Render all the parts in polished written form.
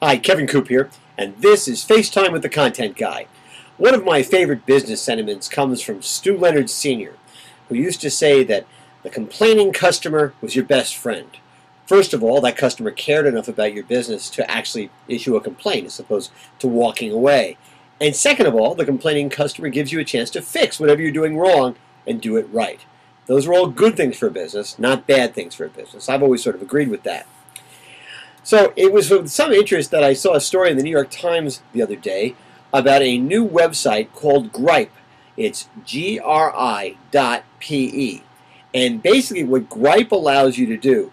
Hi, Kevin Coupe here, and this is FaceTime with the Content Guy. One of my favorite business sentiments comes from Stu Leonard Sr., who used to say that the complaining customer was your best friend. First of all, that customer cared enough about your business to actually issue a complaint as opposed to walking away. And second of all, the complaining customer gives you a chance to fix whatever you're doing wrong and do it right. Those are all good things for a business, not bad things for a business. I've always sort of agreed with that. So it was with some interest that I saw a story in the New York Times the other day about a new website called Gripe. It's GRI.PE. And basically what Gripe allows you to do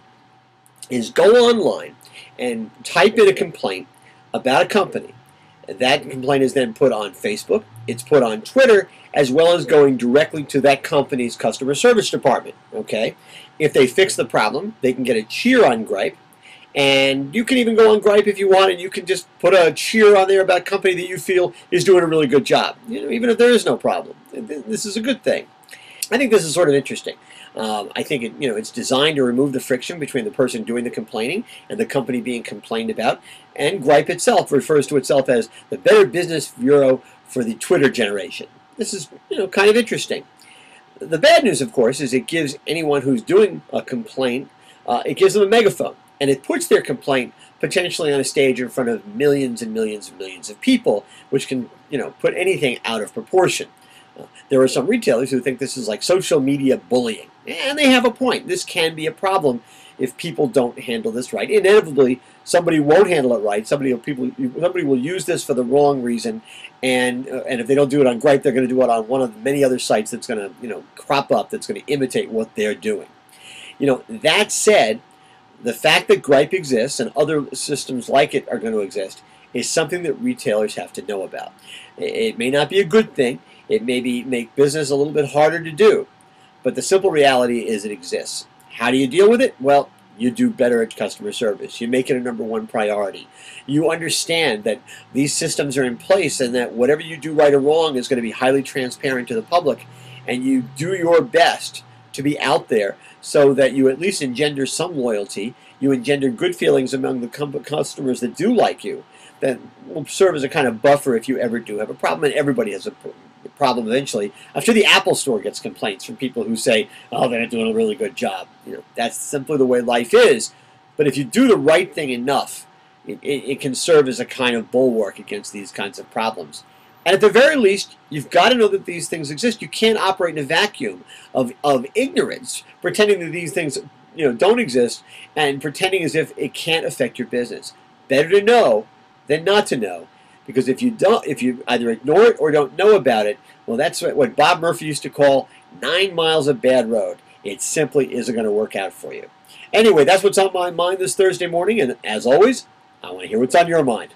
is go online and type in a complaint about a company. That complaint is then put on Facebook, it's put on Twitter, as well as going directly to that company's customer service department. Okay? If they fix the problem, they can get a cheer on Gripe. And you can even go on Gripe if you want, and you can just put a cheer on there about a company that you feel is doing a really good job, even if there is no problem. This is a good thing. I think this is sort of interesting. I think it's designed to remove the friction between the person doing the complaining and the company being complained about. And Gripe itself refers to itself as the Better Business Bureau for the Twitter generation. This is kind of interesting. The bad news, of course, is it gives anyone who's doing a complaint, it gives them a megaphone. And it puts their complaint potentially on a stage in front of millions and millions and millions of people, which can, put anything out of proportion. There are some retailers who think this is like social media bullying, and they have a point. This can be a problem if people don't handle this right. Inevitably, somebody won't handle it right. Somebody will use this for the wrong reason, and if they don't do it on Gripe, they're going to do it on one of the many other sites that's going to, crop up, that's going to imitate what they're doing. That said, the fact that Gripe exists and other systems like it are going to exist is something that retailers have to know about. It may not be a good thing. It may make business a little bit harder to do. But the simple reality is it exists. How do you deal with it? Well, you do better at customer service. You make it a #1 priority. You understand that these systems are in place and that whatever you do right or wrong is going to be highly transparent to the public. And you do your best to be out there so that you at least engender some loyalty, you engender good feelings among the customers that do like you, that will serve as a kind of buffer if you ever do have a problem, and everybody has a problem eventually. I'm sure the Apple Store gets complaints from people who say, oh, they're not doing a really good job. That's simply the way life is. But if you do the right thing enough, it can serve as a kind of bulwark against these kinds of problems. And at the very least, you've got to know that these things exist. You can't operate in a vacuum of ignorance, pretending that these things don't exist and pretending as if it can't affect your business. Better to know than not to know, because if you either ignore it or don't know about it, well, that's what Bob Murphy used to call 9 miles of bad road. It simply isn't going to work out for you. Anyway, that's what's on my mind this Thursday morning, and as always, I want to hear what's on your mind.